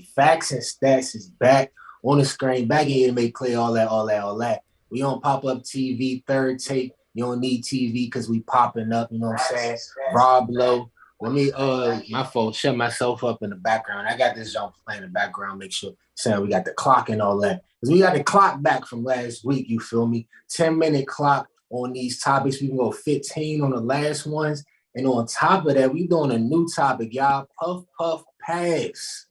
Facts and Stats is back on the screen, back in here to make clear all that. We on pop-up TV, third take. You don't need TV because we popping up, you know what I'm saying? Rob Lowe. Let me my fault, shut myself up in the background. I got this jump playing in the background, make sure saying we got the clock and all that. Because we got the clock back from last week, you feel me? 10-minute clock on these topics. We can go 15 on the last ones. And on top of that, we doing a new topic, y'all. Puff, puff, pass.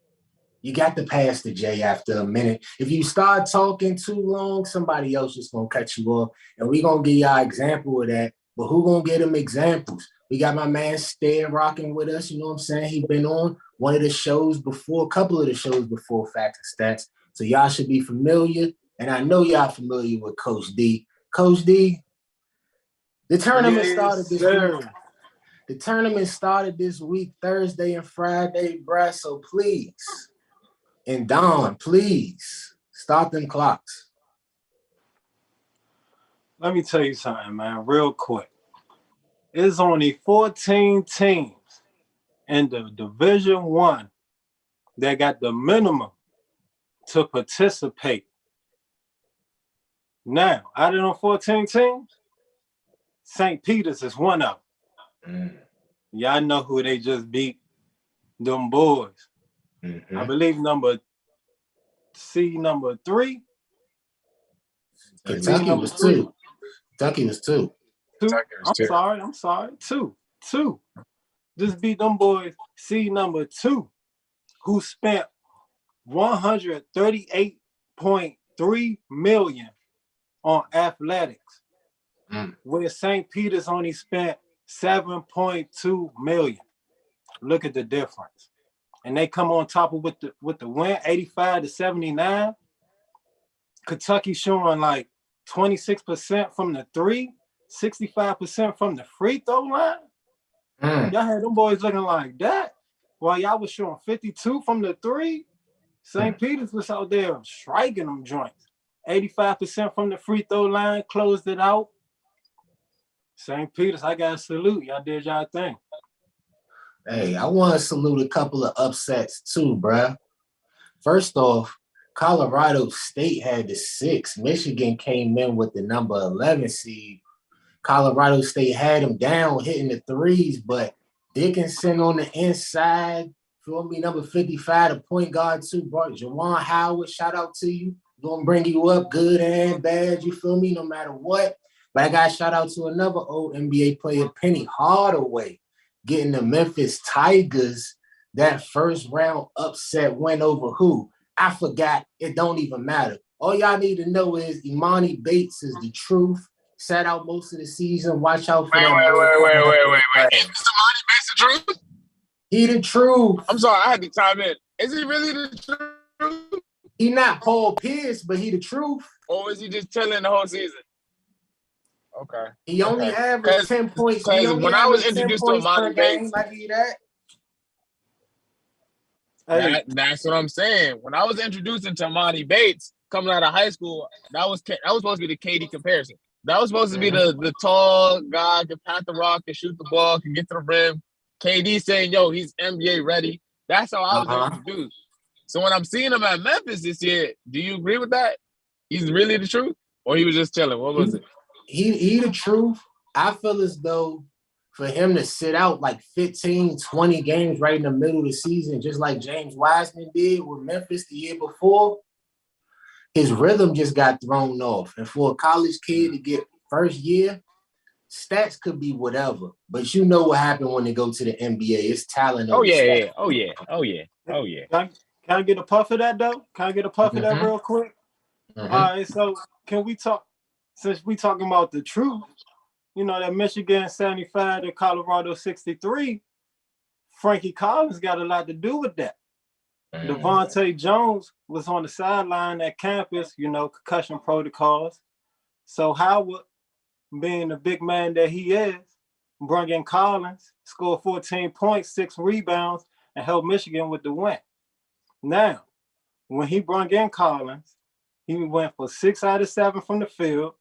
You got to pass the J after a minute. If you start talking too long, somebody else is going to cut you off. And we're going to give y'all an example of that. But who going to get them examples? We got my man Stead rocking with us. You know what I'm saying? He been on one of the shows before, a couple of the shows before Facts and Stats. So y'all should be familiar. And I know y'all familiar with Coach D. Coach D, the tournament started this week. The tournament started this week, Thursday and Friday, bruh. So please, and Don, please start them clocks. Let me tell you something, man, real quick. It's only 14 teams in the Division I that got the minimum to participate. Now, out of them 14 teams, St. Peter's is one of them. Y'all know who they just beat, them boys. Mm-hmm. I believe number 3. Kentucky was 2. Kentucky was 2. I'm sorry. 2. Just beat them boys, seed number 2, who spent $138.3 million on athletics, where St. Peter's only spent $7.2 million. Look at the difference. And they come on top of with the win, 85-79. Kentucky showing like 26% from the 3, 65% from the free throw line. Y'all had them boys looking like that. While y'all was showing 52 from the 3, St. Peter's was out there striking them joints. 85% from the free throw line, closed it out. St. Peter's, I got to salute. Y'all did y'all thing. Hey, I want to salute a couple of upsets too, bruh. First off, Colorado State had the 6. Michigan came in with the number 11 seed. Colorado State had them down, hitting the 3s, but Dickinson on the inside, feel me, number 55, the point guard too, bro. Juwan Howard, shout out to you. Gonna bring you up good and bad, you feel me, no matter what. But I got to shout out to another old NBA player, Penny Hardaway, getting the Memphis Tigers that first round upset win over who? I forgot. It don't even matter. All y'all need to know is Imani Bates is the truth. Sat out most of the season. Watch out for that. Wait. Is Imani Bates the truth? He the truth. I'm sorry, I had to chime in. Is he really the truth? He not Paul Pierce, but he the truth. Or is he just chilling the whole season? Okay. He only averaged 10 points. When I was introduced to Imani Bates, I give you that. That's what I'm saying. When I was introduced to Imani Bates coming out of high school, that was supposed to be the KD comparison. That was supposed to be the tall guy, can pass the rock, can shoot the ball, can get to the rim. KD saying, yo, he's NBA ready. That's how I was introduced. So when I'm seeing him at Memphis this year, do you agree with that? He's really the truth? Or he was just chilling? What was it? He the truth. I feel as though for him to sit out like 15, 20 games right in the middle of the season, just like James Wiseman did with Memphis the year before, his rhythm just got thrown off. And for a college kid to get first year, stats could be whatever. But you know what happened when they go to the NBA. It's talent. Oh, yeah. Can I get a puff of that, though? Can I get a puff of that real quick? All right, so can we talk, since we talking about the truth, you know, that Michigan 75 to Colorado 63, Frankie Collins got a lot to do with that. Devontae Jones was on the sideline at campus, you know, concussion protocols. So Howard, being the big man that he is, brought in Collins, scored 14 points, 6 rebounds, and helped Michigan with the win. Now, when he brought in Collins, he went for 6 out of 7 from the field,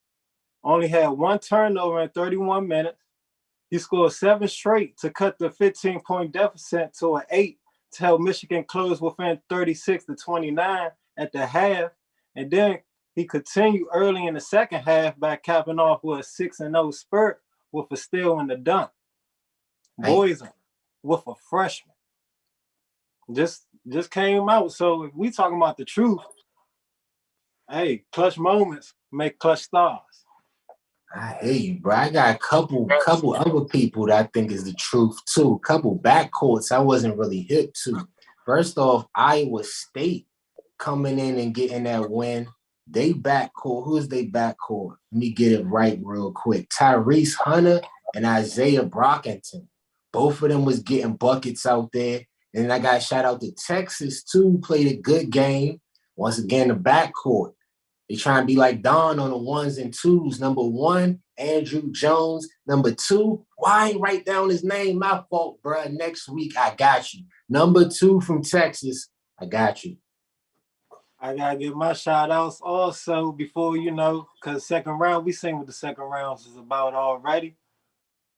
only had 1 turnover in 31 minutes. He scored 7 straight to cut the 15-point deficit to an 8 till Michigan closed within 36-29 at the half. And then he continued early in the second half by capping off with a 6-0 spurt with a steal in the dunk. Boys with a freshman. Just came out. So if we talking about the truth, hey, clutch moments make clutch stars. I hear you, bro. I got a couple other people that I think is the truth too. A couple backcourts I wasn't really hip to. First off, Iowa State coming in and getting that win. They backcourt. Who is they backcourt? Let me get it right real quick. Tyrese Hunter and Isaiah Brockington. Both of them was getting buckets out there. And then I got shout out to Texas too. Played a good game. Once again, the backcourt. They trying to be like Don on the ones and twos. Number one, Andrew Jones. Number two, why I ain't write down his name? My fault, bro. Next week, I got you. Number two from Texas, I got you. I got to give my shout-outs also before, because second round, we seen what the second rounds is about already.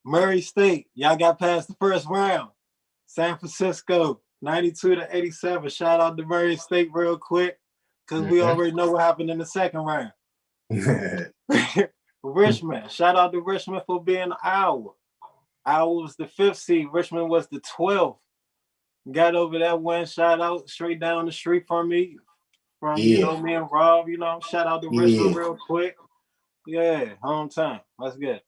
Murray State, y'all got past the first round. San Francisco, 92-87. Shout out to Murray State real quick. Because we already know what happened in the second round. Richmond. Shout out to Richmond for being Iowa. Iowa was the 5th seed. Richmond was the 12th. Got over that win. Shout out straight down the street from me. From, me and Rob, Shout out to Richmond real quick. Yeah, home time. Let's get it.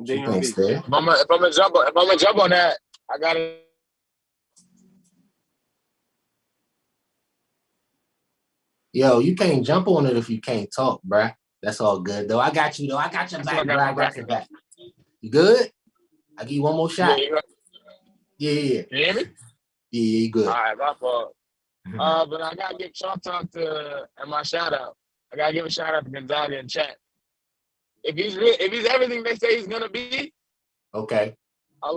If I'm gonna jump on that, I got it. Yo, you can't jump on it if you can't talk, bruh. That's all good, though. I got you, though. I got your back, bro. I got your back. You good? I give you one more shot. Yeah. You hear me? Yeah, you good. All right, my fault. But I gotta give Chalk Talk and my shout out. I gotta give a shout out to Gonzaga in chat. If he's everything they say he's gonna be, okay. I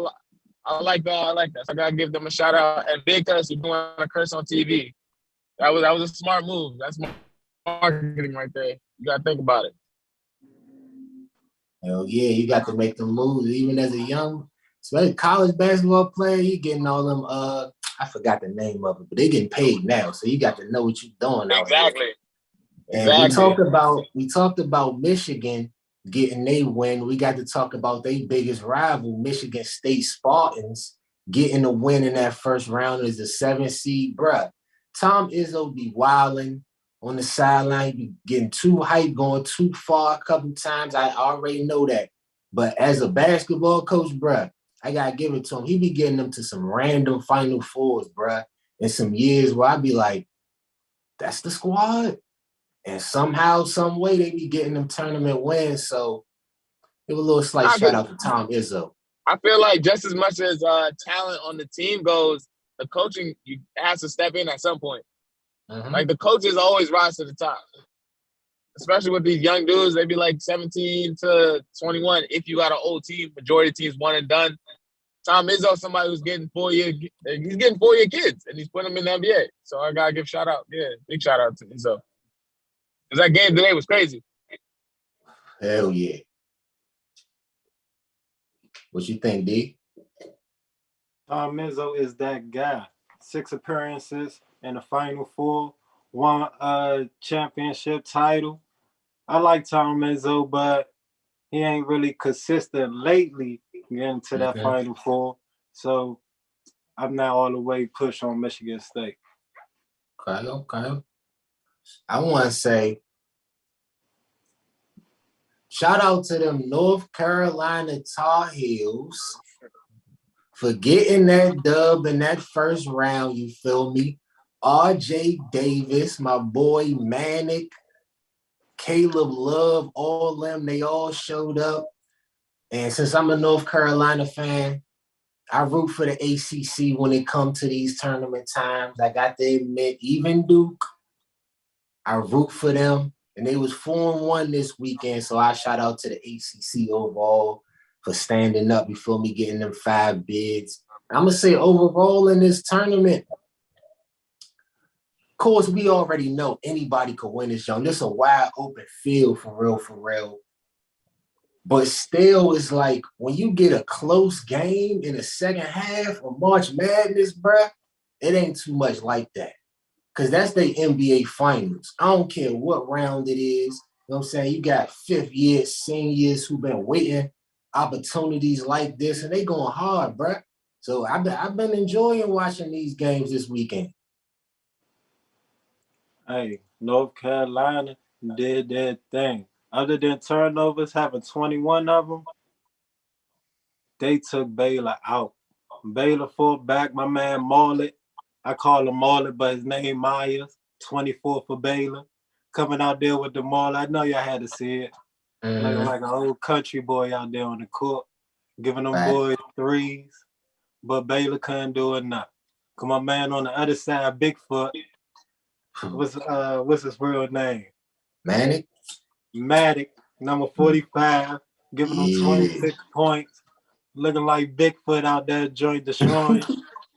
like that. I like that. So I gotta give them a shout out. And Big Curse, you doing a curse on TV. That was a smart move. That's marketing right there. You gotta think about it. Hell yeah, you got to make the moves. Even as a young, especially college basketball player, you getting all them I forgot the name of it, but they getting paid now. So you got to know what you're doing out Exactly. And we talked about Michigan getting their win. We got to talk about their biggest rival, Michigan State Spartans, getting the win in that first round as the 7th seed, bruh. Tom Izzo be wilding on the sideline, be getting too hyped, going too far a couple times. I already know that. But as a basketball coach, bruh, I got to give it to him. He be getting them to some random Final Fours, bruh, in some years where I be like, that's the squad. And somehow, some way, they be getting them tournament wins. So give a little slight shout out to Tom Izzo. I feel like just as much as talent on the team goes, the coaching has to step in at some point. Like the coaches always rise to the top, especially with these young dudes. They be like 17 to 21. If you got an old team, majority of teams one and done. Tom Izzo, somebody who's getting 4-year kids, and he's putting them in the NBA. So I gotta give shout out, big shout out to Izzo. Because that game today was crazy. Hell yeah. What you think, D? Tom Izzo is that guy. 6 appearances in the Final Four, 1 championship title. I like Tom Izzo, but he ain't really consistent lately getting to that Final Four. So I'm not all the way pushed on Michigan State. Okay. I want to say, shout out to them North Carolina Tar Heels for getting that dub in that first round, you feel me? R.J. Davis, my boy Manic, Caleb Love, all them, they all showed up. And since I'm a North Carolina fan, I root for the ACC when it comes to these tournament times. I got to admit, even Duke, I root for them. And they was 4-1 this weekend, so I shout out to the ACC overall for standing up, you feel me, getting them 5 bids. I'm going to say overall in this tournament, of course, we already know anybody could win this, young. This is a wide open field for real. But still, it's like when you get a close game in the second half of March Madness, bruh, it ain't too much like that. Because that's the NBA Finals. I don't care what round it is. You know what I'm saying? You got fifth year seniors who've been waiting opportunities like this, and they going hard, bruh. So I've been enjoying watching these games this weekend. Hey, North Carolina did their thing. Other than turnovers, having 21 of them, they took Baylor out. Baylor fought back. My man Marlett, I call him Marlett, but his name Myers, 24 for Baylor. Coming out there with the Marlett. I know y'all had to see it. Looking like an old country boy out there on the court, giving them boys threes. But Baylor couldn't do enough. Come on, man, on the other side, Bigfoot. What's his real name? Matic, number 45, giving them 26 points, looking like Bigfoot out there, joint destroying.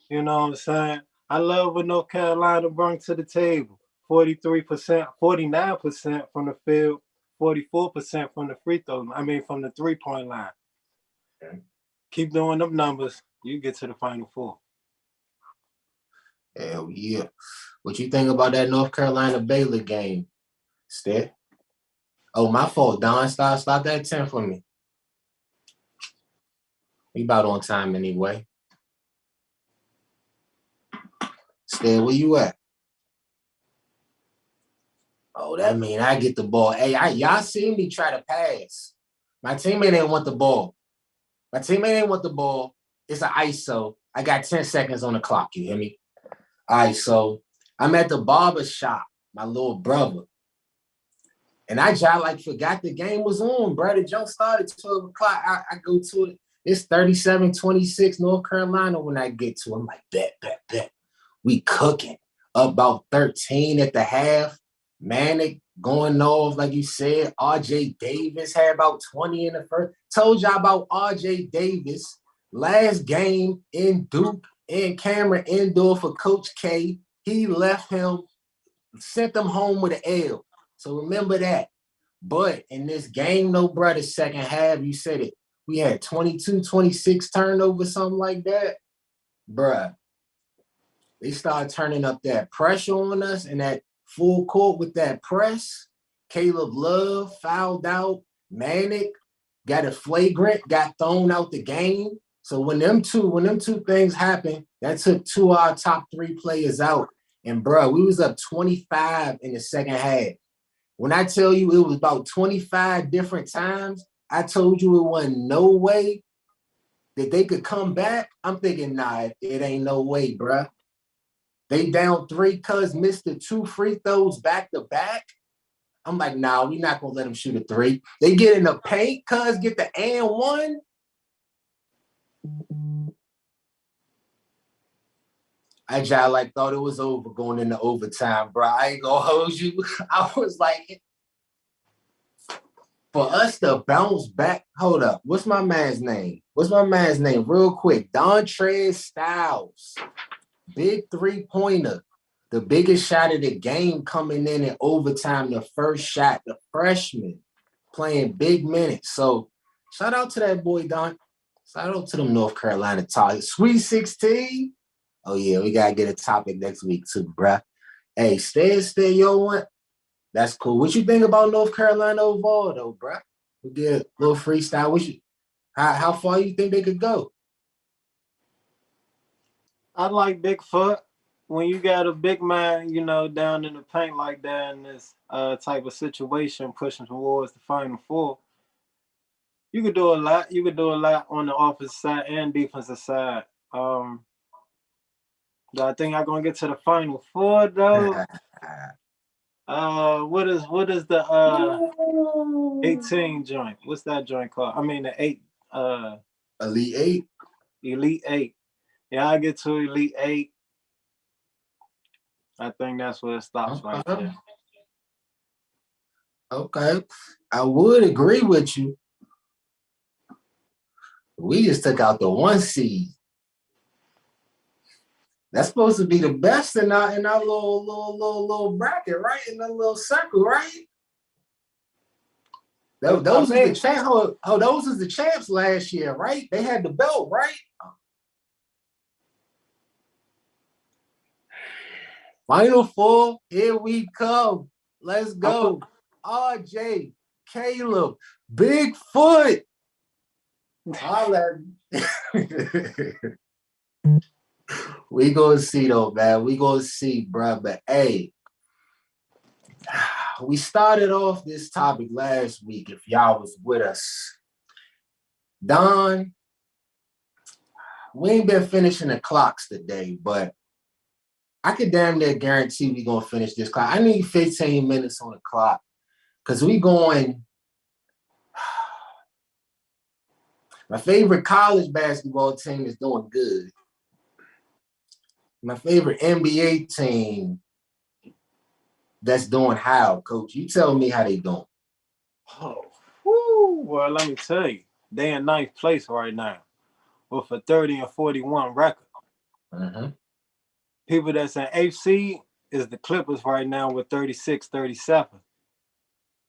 You know what I'm saying? I love what North Carolina brings to the table. 43%, 49% from the field, 44% from the from the three-point line. Okay. Keep doing them numbers, you get to the Final Four. Hell yeah. What you think about that North Carolina Baylor game, Steph? Oh, my fault. Don, stop that 10 for me. We about on time anyway. Steph, where you at? Oh, that mean I get the ball. Hey, y'all seen me try to pass. My teammate didn't want the ball. It's an ISO. I got 10 seconds on the clock. You hear me? All right, so I'm at the barber shop, my little brother. And I just forgot the game was on, bro. The jump started 12 o'clock. I go to it. It's 37-26 North Carolina when I get to it. I'm like, bet. We cooking. About 13 at the half. Manic going off, like you said. RJ Davis had about 20 in the first. Told y'all about RJ Davis. Last game in Duke and Cameron Indoor for Coach K. He left him, sent them home with an L. So remember that. But in this game, no, bro, the second half, you said it. We had 22, 26 turnovers, something like that. Bruh, they started turning up that pressure on us and that full court with that press. Caleb Love fouled out. Manic got a flagrant, got thrown out the game. So when them two things happened, that took two of our top three players out. And bro, we was up 25 in the second half. When I tell you it was about 25 different times, I told you it wasn't no way that they could come back. I'm thinking, nah, it ain't no way, bruh. They down 3 cuz missed the 2 free throws back to back. I'm like, nah, we're not going to let them shoot a 3. They get in the paint, cuz get the and 1. I just thought it was over going into overtime, bro. I ain't gonna hold you. I was like, for us to bounce back, hold up. What's my man's name? Real quick. Dontrez Styles. Big 3-pointer. The biggest shot of the game coming in overtime. The first shot, the freshman playing big minutes. So shout out to that boy, Don. Shout out to them North Carolina Tigers. Sweet 16. Oh, yeah, we got to get a topic next week, too, bruh. Hey, stay, yo, what? That's cool. What you think about North Carolina overall, though, bruh? We get a little freestyle. How far you think they could go? I like Bigfoot. When you got a big man, down in the paint like that in this type of situation, pushing towards the Final Four, you could do a lot. You could do a lot on the offensive side and defensive side. I think I'm gonna get to the Final Four though. What is the 18 joint? What's that joint called? I mean the 8 Elite 8. Elite 8. Yeah, I get to Elite 8. I think that's where it stops right there. Okay. I would agree with you. We just took out the 1 seed. That's supposed to be the best in our little bracket, right? In a little circle, right? Those was the champ. Those was the champs last year, right? They had the belt, right? Final four, here we come. Let's go. RJ, Caleb, Bigfoot. We gonna see though, man. We gonna see, bro. But hey, we started off this topic last week. If y'all was with us, Don, we ain't been finishing the clocks today, but I could damn near guarantee we gonna finish this clock. I need 15 minutes on the clock because we going. My favorite college basketball team is doing good. My favorite NBA team that's doing how, Coach? You tell me how they doing. Well, let me tell you, they in ninth place right now with a 30-41 record. Mm-hmm. People that's in eighth seed is the Clippers right now with 36-37.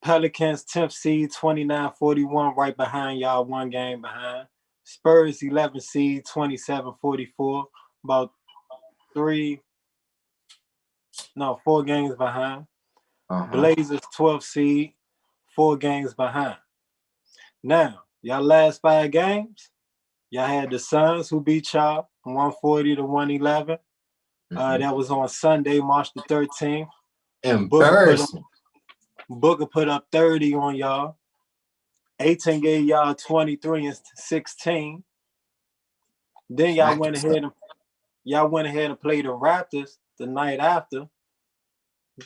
Pelicans 10th seed, 29-41, right behind y'all, one game behind. Spurs 11th seed, 27-44, about 4 games behind. Blazers 12th seed, 4 games behind. Now, y'all last 5 games, y'all had the Suns who beat y'all 140-111. That was on Sunday, March the 13th. Embarrassing. Booker put up 30 on y'all. Ayton gave y'all 23 and 16. Then y'all went ahead and played the Raptors the night after.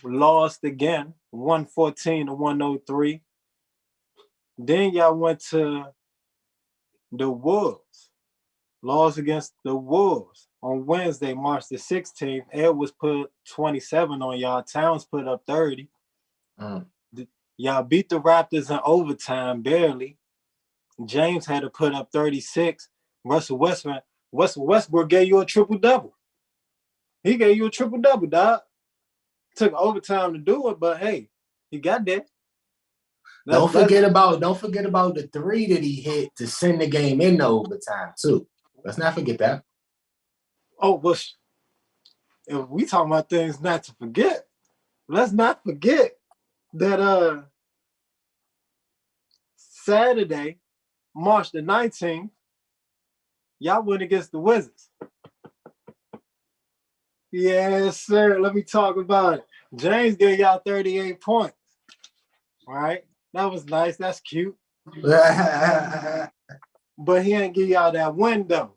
Lost again, 114-103. Then y'all went to the Wolves. Lost against the Wolves on Wednesday, March the 16th. Edwards put 27 on y'all. Towns put up 30. Y'all beat the Raptors in overtime, barely. James had to put up 36. Russell Westbrook gave you a triple-double. He gave you a triple-double, dog. Took overtime to do it, but hey, he got that. Don't forget about the 3 that he hit to send the game into overtime, too. Let's not forget that. Oh, but if we talking about things not to forget, let's not forget that Saturday, March the 19th, y'all went against the Wizards. Yes, sir. Let me talk about it. James gave y'all 38 points. All right. That was nice. That's cute. But he didn't give y'all that win, though.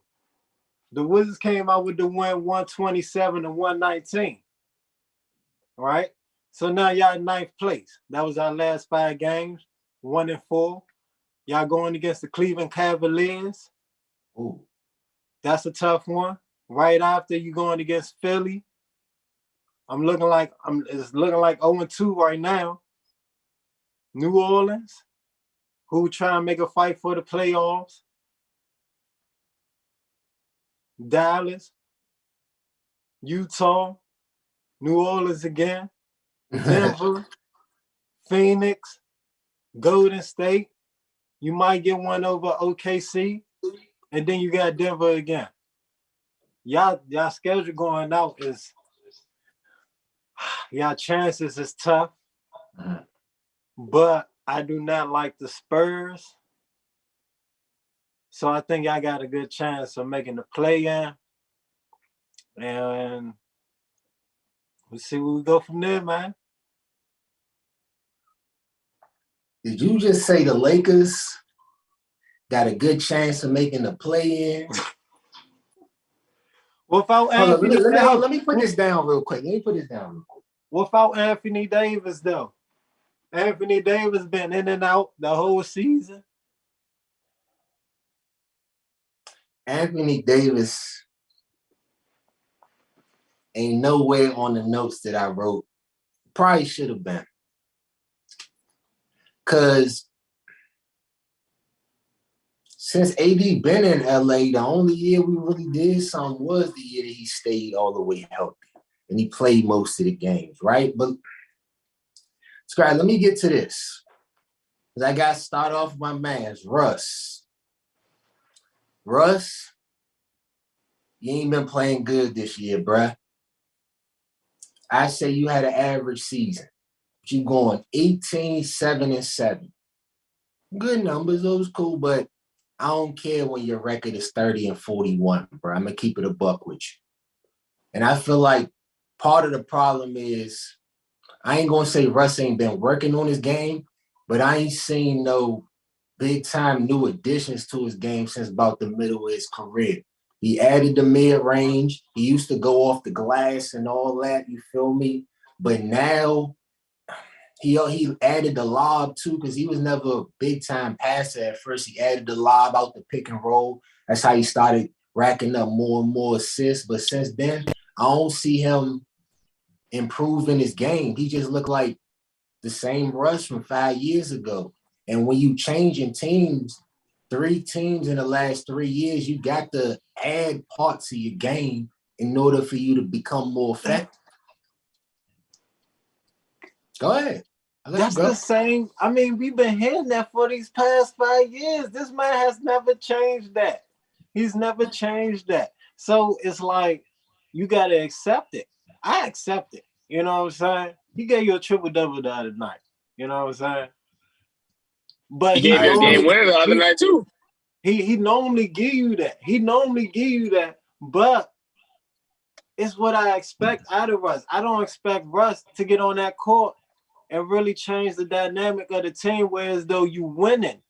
The Wizards came out with the win 127-119. All right. So now y'all in ninth place. That was our last 5 games, 1-4. Y'all going against the Cleveland Cavaliers. Ooh. That's a tough one. Right after you going against Philly. It's looking like 0-2 right now. New Orleans, who trying to make a fight for the playoffs. Dallas, Utah, New Orleans again, Denver, Phoenix, Golden State. You might get one over OKC, and then you got Denver again. Y'all schedule going out is y'all chances is tough, but I do not like the Spurs. So I think y'all got a good chance of making the play-in. And we'll see where we go from there, man. Did you just say the Lakers got a good chance of making the play-in? Without Anthony Davis, let me put this down real quick. Without Anthony Davis, though. Anthony Davis been in and out the whole season. Anthony Davis ain't nowhere on the notes that I wrote. Probably should have been. Because since AD been in LA, the only year we really did something was the year that he stayed all the way healthy. And he played most of the games, right? But, Scott, let me get to this. Because I got to start off with my man's Russ. Russ, you ain't been playing good this year, bruh. I say you had an average season. You going 18, 7, and 7. Good numbers, those cool, but I don't care when your record is 30 and 41, bro. I'm gonna keep it a buck with you. And I feel like part of the problem is I ain't gonna say Russ ain't been working on his game, but I ain't seen no big time new additions to his game since about the middle of his career. He added the mid-range. He used to go off the glass and all that, you feel me? But now he added the lob too, because he was never a big-time passer at first. He added the lob out the pick and roll. That's how he started racking up more and more assists. But since then, I don't see him improving his game. He just looked like the same Russ from 5 years ago. And when you changing teams, 3 teams in the last 3 years, you got to add parts of your game in order for you to become more effective. Go ahead. That's the same. I mean, we've been hearing that for these past 5 years. This man has never changed that. He's never changed that. So it's like you got to accept it. I accept it. You know what I'm saying? He gave you a triple-double the other night. You know what I'm saying? But he gave you a game winner the other night too. He normally give you that. But it's what I expect out of Russ. I don't expect Russ to get on that court and really change the dynamic of the team, whereas though you winning.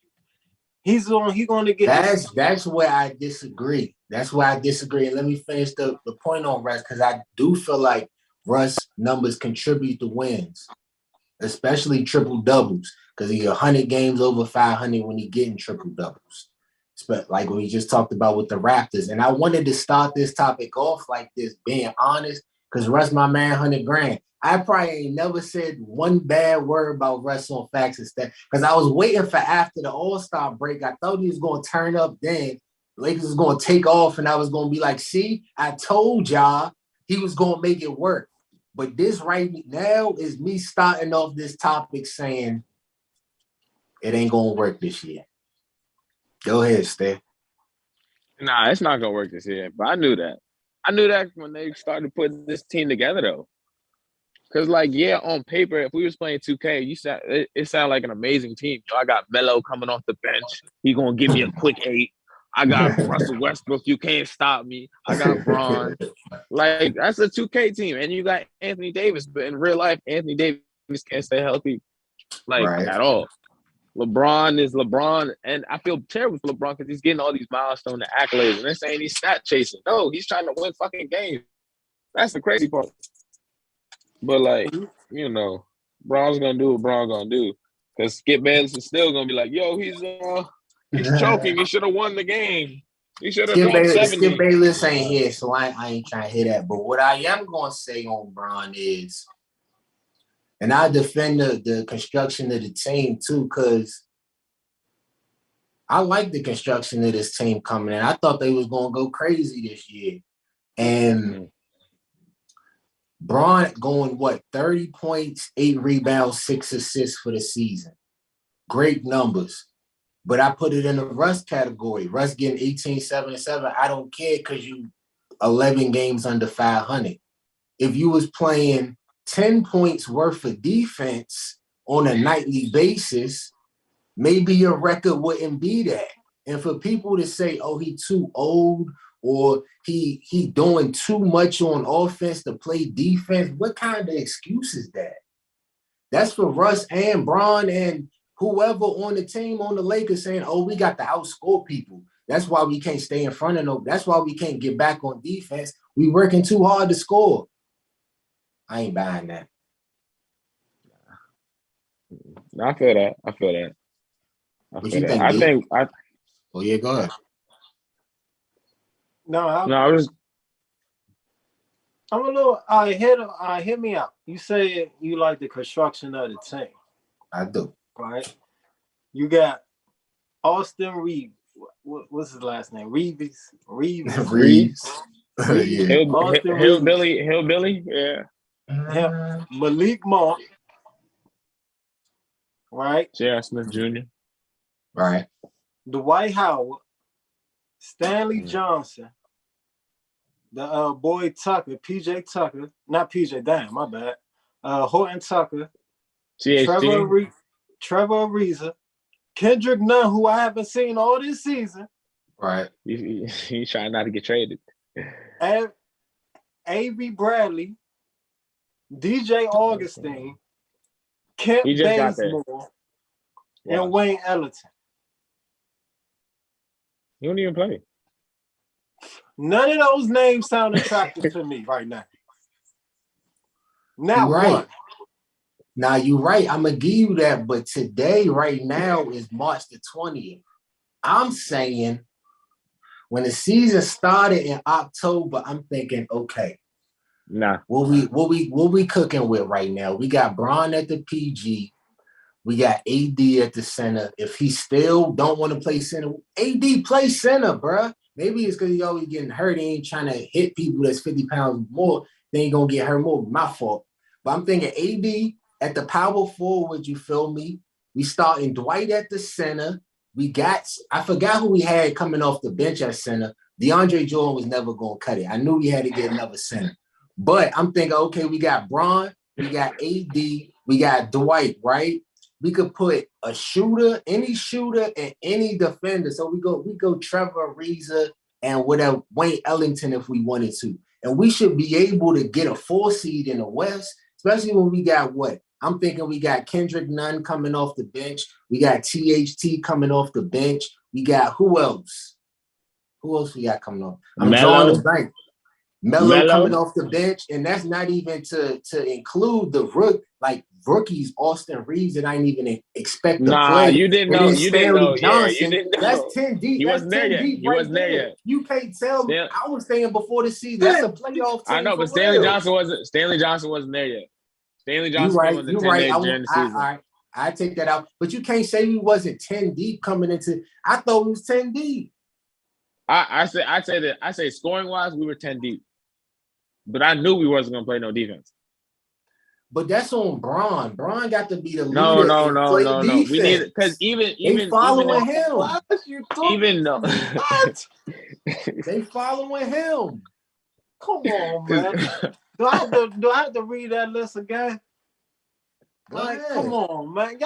He's going to get that's where I disagree. That's where I disagree. And let me finish the point on Russ, because I do feel like Russ numbers contribute to wins, especially triple doubles, because he's 100 games over 500 when he getting triple doubles. Like we just talked about with the Raptors. And I wanted to start this topic off like this, being honest, because Russ, my man, 100 grand. I probably ain't never said one bad word about Russ on Facts and Stats, because I was waiting for after the All-Star break. I thought he was going to turn up then. Lakers was going to take off, and I was going to be like, see, I told y'all he was going to make it work. But this right now is me starting off this topic saying it ain't going to work this year. Go ahead, Steph. Nah, it's not going to work this year, but I knew that. I knew that when they started putting this team together, though. Because, like, yeah, on paper, if we was playing 2K, it sounded like an amazing team. You know, I got Melo coming off the bench. He going to give me a quick 8. I got Russell Westbrook. You can't stop me. I got Bron. Like, that's a 2K team. And you got Anthony Davis. But in real life, Anthony Davis can't stay healthy, at all. LeBron is LeBron. And I feel terrible for LeBron because he's getting all these milestone accolades. And they're saying he's stat chasing. No, he's trying to win fucking games. That's the crazy part. But, you know, Bron's going to do what Bron going to do. Because Skip Bayless is still going to be like, yo, he's choking. He should have won the game. He should have dropped 70. Skip Bayless ain't here, so I ain't trying to hear that. But what I am going to say on Bron is, and I defend the construction of the team too, because I like the construction of this team coming in. I thought they was going to go crazy this year. And Bron going, 30 points, 8 rebounds, 6 assists for the season. Great numbers. But I put it in the Russ category. Russ getting 18, 7, and 7. I don't care because you 11 games under 500. If you was playing 10 points worth of defense on a nightly basis, maybe your record wouldn't be that. And for people to say, oh, he too old, or he doing too much on offense to play defense, what kind of excuse is that? That's for Russ and Bron and whoever on the team on the Lakers saying, oh, we got to outscore people. That's why we can't stay in front of them. That's why we can't get back on defense. We working too hard to score. I ain't buying that. I feel that. What you think? Oh, yeah, go ahead. I'm a little. Hear me out. You say you like the construction of the team. I do. Right. You got Austin Reeves. What's his last name? Reeves. Yeah. Hillbilly. Yeah. Malik Monk. right? J.R. Smith Jr. Right. Dwight Howard, Stanley Johnson, the boy Tucker, PJ Tucker, not PJ, damn, my bad. Horton Tucker, THT. Trevor Ariza, Kendrick Nunn, who I haven't seen all this season. Right. He's trying not to get traded. A.B. Bradley, DJ Augustine, Kent Bazemore, and Wayne Ellington. He don't even play. None of those names sound attractive to me right now. Not right. one. Now you're right. I'm gonna give you that, but today, right now, is March the 20th. I'm saying when the season started in October, I'm thinking, okay, what we cooking with right now? We got Bron at the PG, we got AD at the center. If he still don't want to play center, AD play center, bruh. Maybe it's because he always getting hurt. He ain't trying to hit people that's 50 pounds more. Then he gonna get hurt more. My fault. But I'm thinking AD at the power forward, you feel me? We starting Dwight at the center. We got, I forgot who we had coming off the bench at center. DeAndre Jordan was never going to cut it. I knew we had to get another center. But I'm thinking, okay, we got Bron, we got AD, we got Dwight, right? We could put a shooter, any shooter, and any defender. So we go Trevor Ariza and whatever, Wayne Ellington if we wanted to. And we should be able to get a 4 seed in the West, especially when we got what? I'm thinking we got Kendrick Nunn coming off the bench. We got THT coming off the bench. We got who else? Who else we got coming off? I'm drawing the blank. Melo coming off the bench, and that's not even to include the rookies, Austin Reeves, that I didn't even expect to play. Nah, you didn't know. You didn't know. Yeah, you didn't know. That's 10 deep. He wasn't there yet. He wasn't there yet. You can't tell me. I was saying before the season, that's a playoff team. I know, but Stanley Johnson wasn't there yet. Stanley Johnson came on the 10 days during the season. I take that out. But you can't say we wasn't 10 deep coming into. I thought we was 10 deep. I say scoring wise, we were 10 deep. But I knew we wasn't gonna play no defense. But that's on Bron. Bron got to be the leader. No. We need it because even following him. Even though they following him. Come on, man. Do I have to read that list again? Come on, man.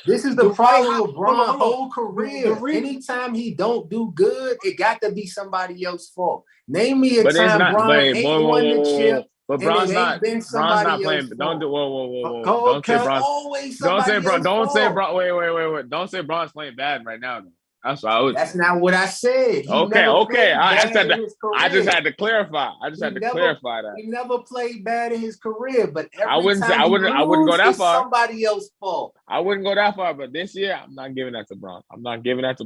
This is the problem with Bron's whole career. Anytime he don't do good, it got to be somebody else's fault. Name me a time Bron ain't won the chip. But Bron's not playing. Don't do whoa. Don't say Bron's. Don't say Bron. Wait. Don't say Bron's playing bad right now. That's not what I said. Okay. I just had to clarify. That he never played bad in his career, but I wouldn't go that far. Somebody else's fault. I wouldn't go that far, but this year I'm not giving that to Bron. I'm not giving that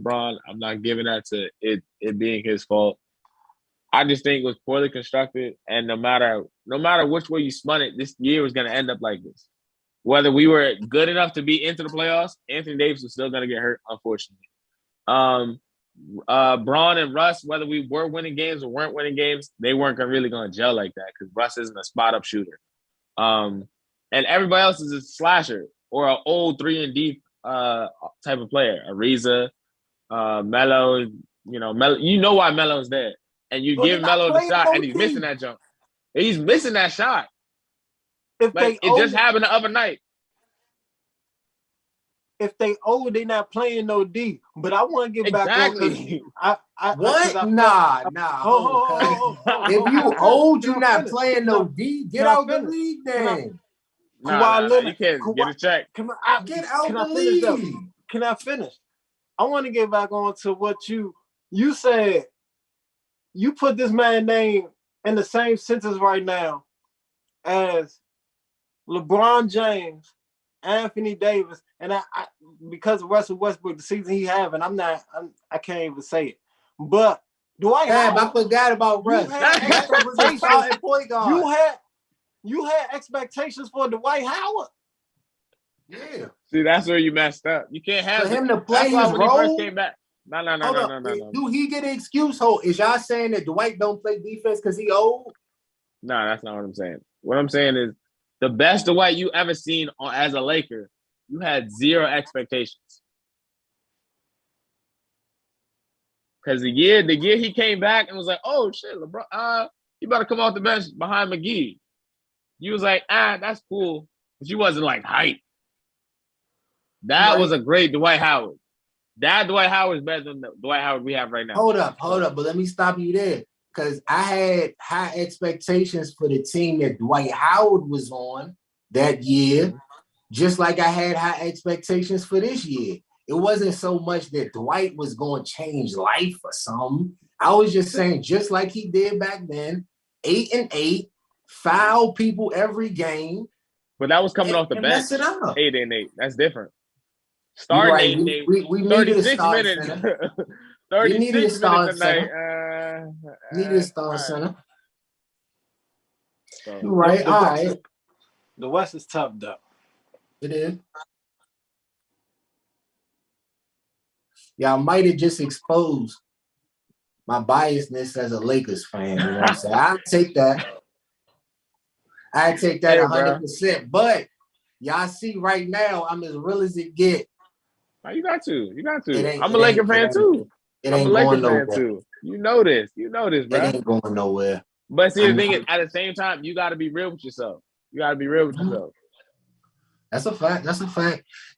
to it being his fault. I just think it was poorly constructed, and no matter which way you spun it, this year was going to end up like this. Whether we were good enough to be into the playoffs, Anthony Davis was still going to get hurt, unfortunately. Bron and Russ, whether we were winning games or weren't winning games, they weren't really going to gel like that because Russ isn't a spot-up shooter. And everybody else is a slasher or an old 3-and-D type of player. Ariza, Melo, Melo. You know why Melo's there. And you give Melo the shot, and he's missing that jump. He's missing that shot. It just happened the other night. If they old, they not playing no D. But I want to get back exactly. Nah. If you old, you're not playing no D. Get out the league then. You can't get a check. Get out the league. Can I finish? I want to get back on to what you said. You put this man's name in the same sentence right now as LeBron James, Anthony Davis, and I because of Russell Westbrook, the season he having, I can't even say it. But I forgot about Russ. You had expectations for Dwight Howard. Yeah. See, that's where you messed up. You can't have him to play his role. He first came back. No. Do he get an excuse? Is y'all saying that Dwight don't play defense because he old? No, that's not what I'm saying. What I'm saying is the best Dwight you ever seen as a Laker you had zero expectations. Because the year he came back and was like, oh shit, LeBron, you better come off the bench behind McGee. You was like, that's cool. But you wasn't like hype. That was a great Dwight Howard. That Dwight Howard is better than the Dwight Howard we have right now. Hold up. But let me stop you there. Because I had high expectations for the team that Dwight Howard was on that year, just like I had high expectations for this year. It wasn't so much that Dwight was going to change life or something. I was just saying, just like he did back then, 8-8, foul people every game. But that was coming off the bench. 8-8. That's different. Starting 8-8. We 36 minutes. 36 minutes a night. Needed a star center. So, you're right. All right. The West is tough, though. It is. Y'all might have just exposed my biasness as a Lakers fan. You know what I'm saying? I take that. I take that 100%. But y'all see right now, I'm as real as it get. You got to. I'm a Laker fan too. I'm a Laker fan too. You know this, bro. It ain't going nowhere. But see, the thing is, at the same time, you got to be real with yourself. That's a fact.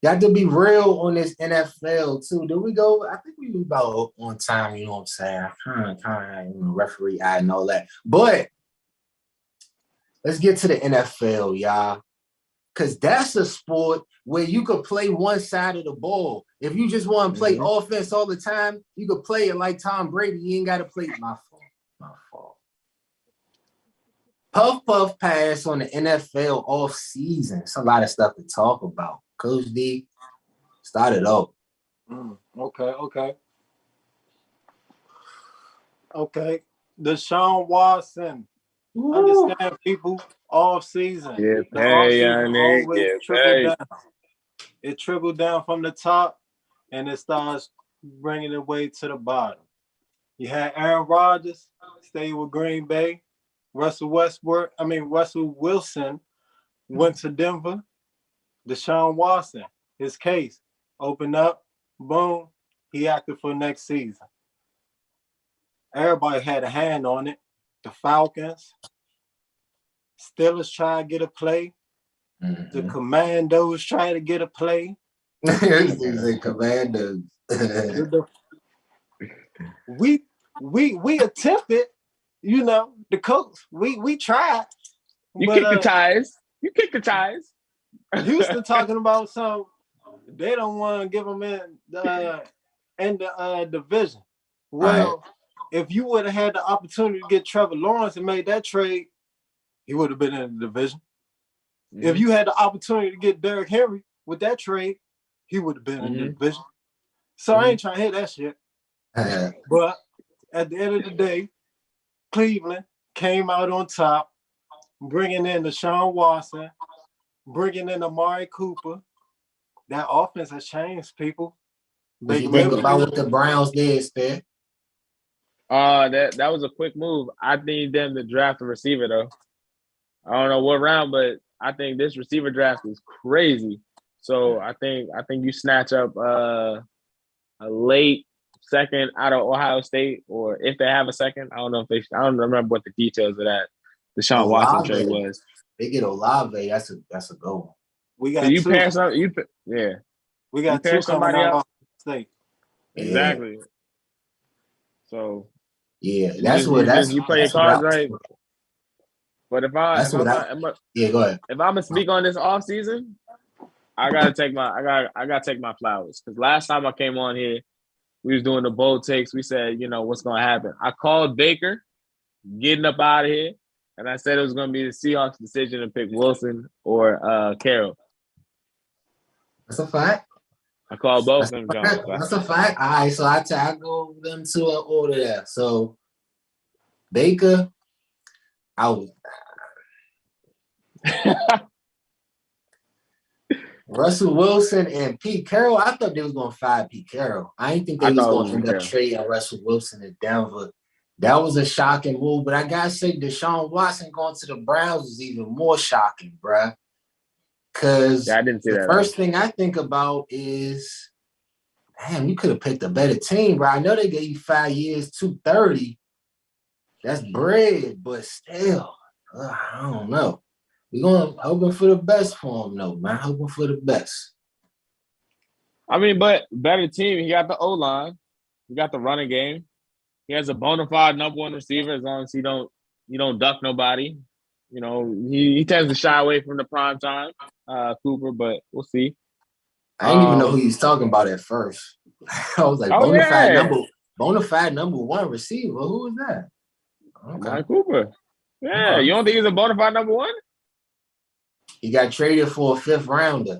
You have to be real on this NFL too. Do we go? I think we were about on time. You know what I'm saying? Kind of, referee eye and all that. But let's get to the NFL, y'all. Because that's a sport where you could play one side of the ball. If you just want to play offense all the time, you could play it like Tom Brady. You ain't got to play my fault. Puff pass on the NFL off season. It's a lot of stuff to talk about. Coach D, start it off. Okay. Deshaun Watson. Ooh. Understand, people, off season. It trickled down from the top, and it starts bringing it way to the bottom. You had Aaron Rodgers stay with Green Bay. Russell Wilson went to Denver. Deshaun Watson, his case opened up. Boom, he active for next season. Everybody had a hand on it. The Falcons, Steelers try to get a play. Mm-hmm. The Commandos try to get a play. The Commandos. we attempted, the coach. We tried. You kicked the ties. Houston talking about some. They don't want to give them in the division. Well. Right. If you would have had the opportunity to get Trevor Lawrence and made that trade, he would have been in the division. Mm-hmm. If you had the opportunity to get Derrick Henry with that trade, he would have been in the division. So I ain't trying to hear that shit. But at the end of the day, Cleveland came out on top, bringing in Deshaun Watson, bringing in Amari Cooper. That offense has changed, people. What you think about what the Browns did, Stan? That was a quick move. I need them to draft a receiver though. I don't know what round, but I think this receiver draft is crazy. So I think you snatch up a late second out of Ohio State, or if they have a second, I don't remember what the details of that Deshaun Watson trade was. They get Olave. That's a goal. We got so you pair some. We got two somebody else. State. Exactly. So. Yeah, that's you play your cards right. But go ahead. If I'm gonna speak on this off season, I gotta take my flowers. Because last time I came on here, we was doing the bold takes. We said, what's gonna happen. I called Baker getting up out of here, and I said it was gonna be the Seahawks' decision to pick Wilson or Carroll. That's a fact. I called both of them, John. That's a fact. All right, so I go them to an order there. So Baker, Russell Wilson and Pete Carroll. I thought they was gonna fire Pete Carroll. I didn't think they was gonna end up trading Russell Wilson to Denver. That was a shocking move, but I gotta say Deshaun Watson going to the Browns is even more shocking, bruh. Because I didn't see the that. first thing I think about is, damn, you could have picked a better team, bro. I know they gave you 5 years, 230. That's bread, but still, I don't know. We're going hoping for the best for him, though, man. Hoping for the best. I mean, but better team. He got the O-line. He got the running game. He has a bona fide number one receiver as long as he don't duck nobody. You know, he tends to shy away from the prime time, Cooper, but we'll see. I didn't even know who he was talking about at first. I was like, bona fide number one receiver. Who is that? Okay. Amari Cooper. Yeah, you don't think he's a bona fide number one? He got traded for a 5th rounder.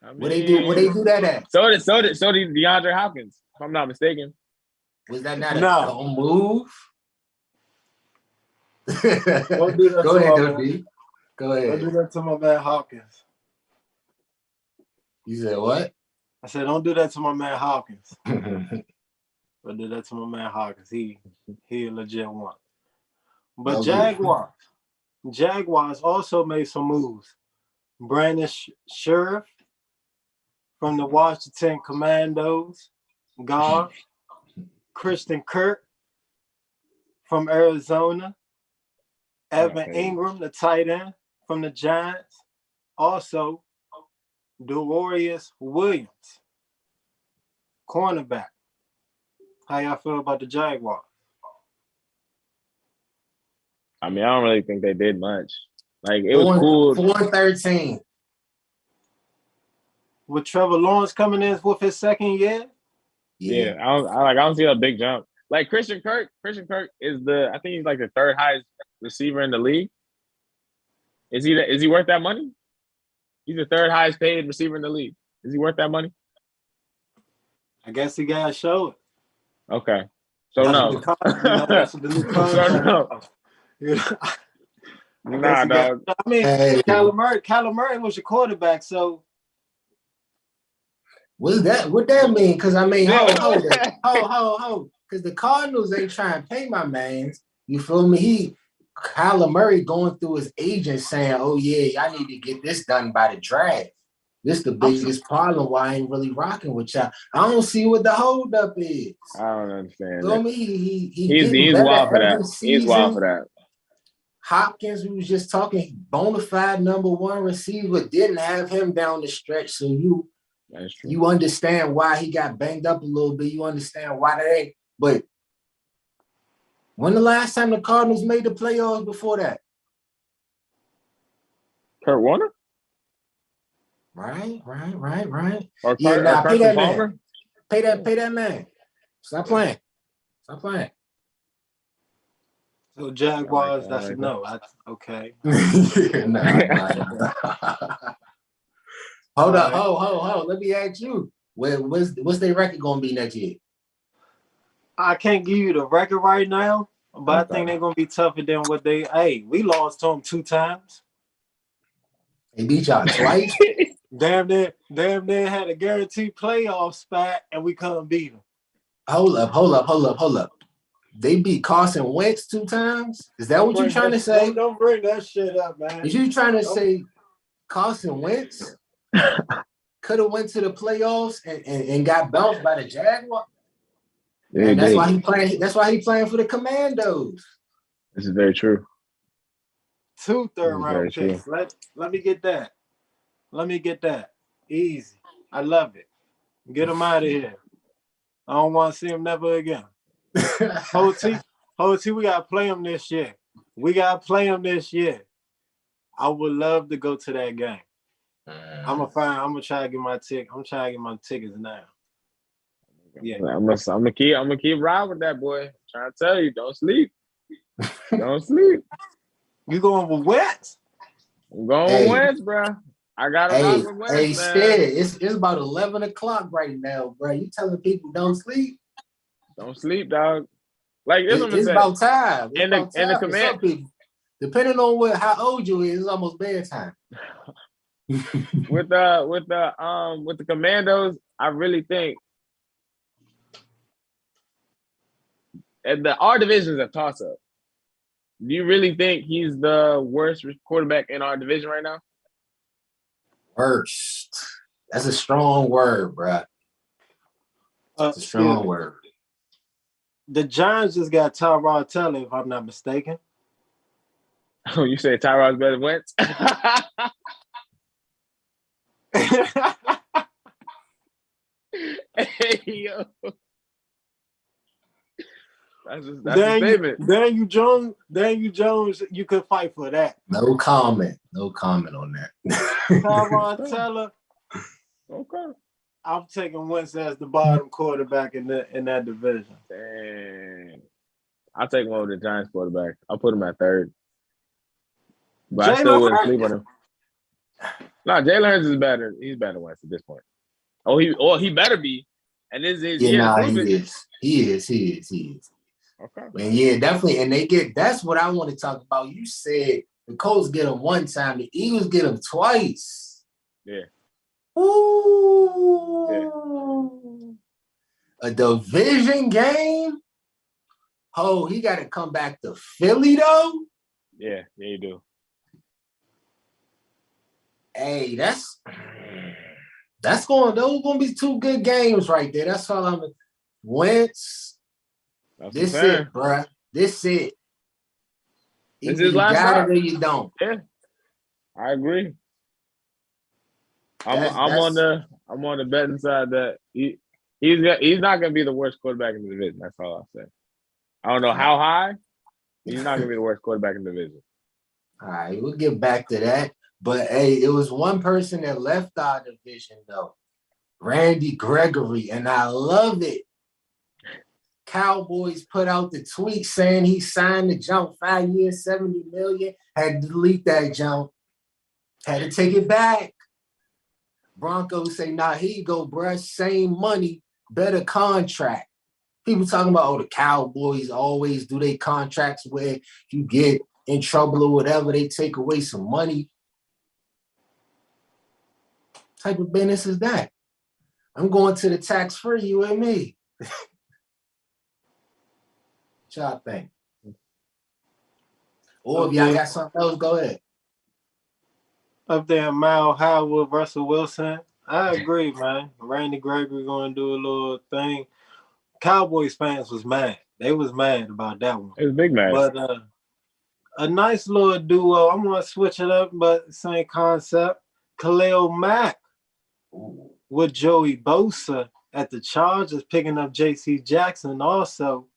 I mean, what they do that at? So did DeAndre Hopkins, if I'm not mistaken. Was that not a move? Don't do that. Go ahead, D. Go ahead. Don't do that to my man Hopkins. You said what? I said, don't do that to my man Hopkins. Don't do that to my man Hopkins. He a legit one. But Jaguars also made some moves. Brandon Scherff from the Washington Commandos, guard. Christian Kirk from Arizona. Evan Ingram, the tight end from the Giants. Also, Dorius Williams, cornerback. How y'all feel about the Jaguars? I mean, I don't really think they did much. Like, it was cool. 4-13. With Trevor Lawrence coming in with his second year? Yeah, I don't see a big jump. Like Christian Kirk is I think he's like the 3rd highest receiver in the league. Is he worth that money? He's the 3rd highest paid receiver in the league. Is he worth that money? I guess he got to show it. Okay. So no. That's the new contract. Nah, dog. I mean, Kyler Murray was your quarterback, so. What that mean? Because I mean, hold. Because the Cardinals ain't trying to pay my mans. You feel me? Kyler Murray going through his agent saying, "Oh yeah, y'all need to get this done by the draft." This the biggest problem why I ain't really rocking with y'all. I don't see what the holdup is. I don't understand. Feel me? He's wild for that. He's wild for that. Hopkins, we was just talking, bona fide number one receiver, didn't have him down the stretch, so you understand why he got banged up a little bit. You understand why that ain't. But when the last time the Cardinals made the playoffs before that? Kurt Warner? Right. Or pay that man. Pay that man. Stop playing. So Jaguars, that's a no. Okay. Hold up. Let me ask you. What's their record going to be next year? I can't give you the record right now, but I think they're going to be tougher than what they. Hey, we lost to them 2 times. They beat y'all twice. Damn near had a guaranteed playoff spot, and we couldn't beat them. Hold up. They beat Carson Wentz 2 times? Is that what you're trying to say? Don't bring that shit up, man. Is you trying to say Carson Wentz could have went to the playoffs and got bounced by the Jaguars? And that's why he playing. That's why he playing for the Commandos. This is very true. 2 third-round picks. Let me get that. Easy. I love it. Get him out of here. I don't want to see him never again. Whole team, we gotta play him this year. I would love to go to that game. I'm gonna try to get my ticket. I'm trying to get my tickets now. Yeah, I'm gonna keep riding with that boy. I'm trying to tell you, don't sleep. Don't sleep. You going with Wentz? I'm going with Wentz, bro. I got a lot with Wentz, man. Stead, it's about 11 o'clock right now, bro. You telling people don't sleep? Don't sleep, dog. Like it's about time. And the command, depending on how old you is, it's almost bedtime. with the Commandos, I really think our division is a toss-up. Do you really think he's the worst quarterback in our division right now? Worst. That's a strong word, bruh. It's a strong word. The Giants just got Tyrod Taylor, if I'm not mistaken. Oh, you say Tyrod's better than Wentz? Hey, yo. That's a statement. Daniel Jones, you could fight for that. No comment on that. Tyrod Taylor. Okay. I'm taking Wentz as the bottom quarterback in that division. Dang. I'll take one of the Giants quarterback. I'll put him at third. But I still wouldn't sleep on him. No, Jalen Hurts is better. He's better than Wentz at this point. He better be. And this is he is. Okay. Man, yeah, definitely. And that's what I want to talk about. You said the Colts get them one time, the Eagles get them twice. Yeah. Ooh. Yeah. A division game? Oh, he got to come back to Philly, though? Yeah, you do. Hey, those going to be two good games right there. That's all I'm Wentz. This it, bruh. This it. This Either is last you got shot. it or you don't. Yeah, I agree. I'm on the betting side that he's not going to be the worst quarterback in the division. That's all I'll say. I don't know how high. He's not going to be the worst quarterback in the division. All right, we'll get back to that. But, hey, it was one person that left our division, though. Randy Gregory, and I love it. Cowboys put out the tweet saying he signed the jump 5 years, $70 million. Had to delete that jump. Had to take it back. Broncos say, nah, here you go, bruh. Same money, better contract. People talking about, the Cowboys always do their contracts where if you get in trouble or whatever, they take away some money. What type of business is that? I'm going to the tax-free, you and me. What y'all think? Or if y'all got something else, go ahead. Up there, Mal Howard, Russell Wilson. I agree, man. Randy Gregory going to do a little thing. Cowboys fans was mad. They was mad about that one. It was big mad. But a nice little duo. I'm going to switch it up, but same concept. Khalil Mack with Joey Bosa at the Chargers, picking up J.C. Jackson also.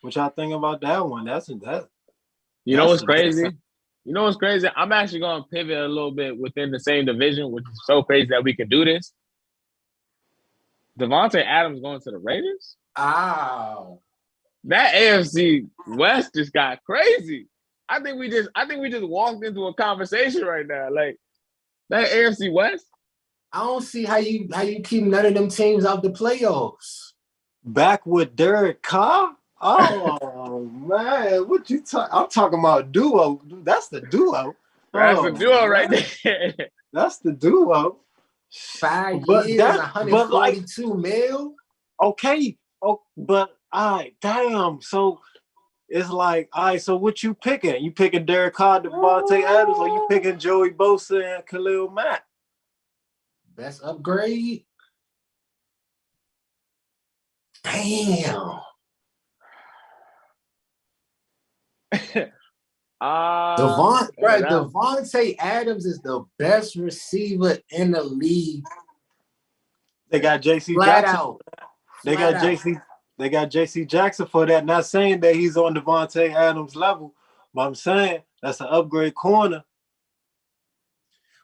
What y'all think about that one? You know what's crazy? You know what's crazy? I'm actually going to pivot a little bit within the same division, which is so crazy that we can do this. Devontae Adams going to the Raiders? Ow. That AFC West just got crazy. I think we just walked into a conversation right now. Like, that AFC West? I don't see how you keep none of them teams out the playoffs. Back with Derek Carr? Oh, man. What you talking? I'm talking about duo. That's the duo. That's the duo right there. That's the duo. 5 years, 142 mil? Okay. Oh, but all right, damn. So it's like, all right, so what you picking? You picking Derek Carr, Devontae Adams, or you picking Joey Bosa and Khalil Mack? Best upgrade? Damn. Devontae Adams is the best receiver in the league. They got J.C. Jackson. They got J.C. Jackson for that. Not saying that he's on Devontae Adams level, but I'm saying that's an upgrade corner.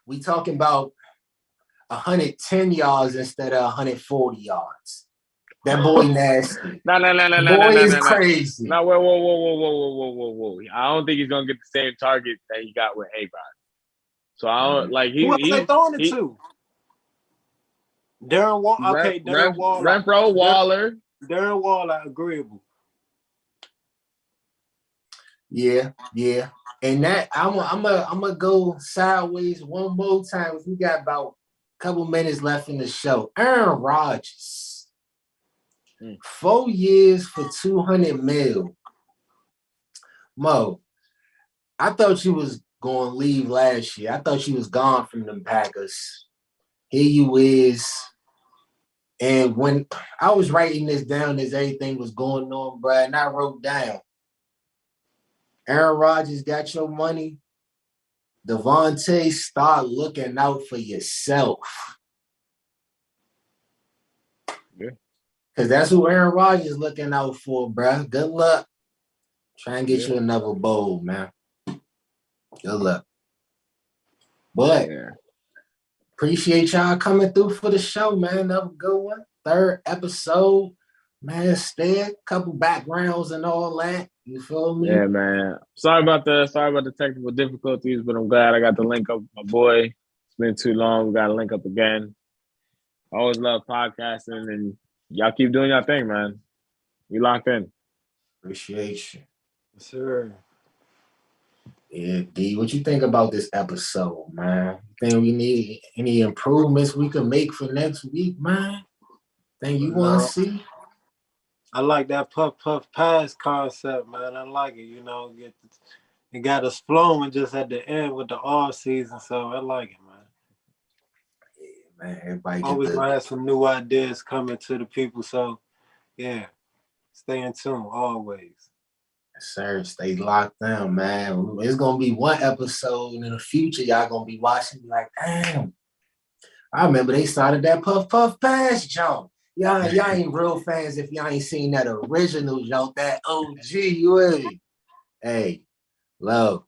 We talking about 110 yards instead of 140 yards. That boy nasty. No. Boy is crazy. No, whoa. I don't think he's gonna get the same target that he got with A-Rod. So I don't like he. Who else they throwing it to? Darren Waller. Okay, Darren Waller. Renfro, Waller. Darren Waller, agreeable. Yeah. And that I'm gonna go sideways one more time. We got about a couple minutes left in the show. Aaron Rodgers. 4 years for $200 million. Mo, I thought you was going to leave last year. I thought she was gone from them Packers. Here you is. And when I was writing this down as everything was going on, bro, and I wrote down, Aaron Rodgers got your money. Devontae, start looking out for yourself. Yeah. Because that's who Aaron Rodgers is looking out for, bro. Good luck. Try and get you another bowl, man. Good luck. But appreciate y'all coming through for the show, man. Another good one. 3rd episode. Man, stay couple backgrounds and all that. You feel me? Yeah, man. Sorry about the technical difficulties, but I'm glad I got to link up with my boy. It's been too long. We got to link up again. I always love podcasting, and y'all keep doing your thing, man. We locked in. Appreciate you. Yes, sir. Yeah, D, what you think about this episode, man? Think we need any improvements we can make for next week, man? Think you want to see? I like that puff pass concept, man. I like it. You know, it got us flowing just at the end with the off season, so I like it, man. Yeah, man. Everybody always gonna have some new ideas coming to the people, so yeah, stay in tune always. Yes, sir. Stay locked down, man. It's gonna be one episode in the future. Y'all gonna be watching, like, damn. I remember they started that puff pass jump. Y'all ain't real fans if y'all ain't seen that original jump, that OG. Hey, love.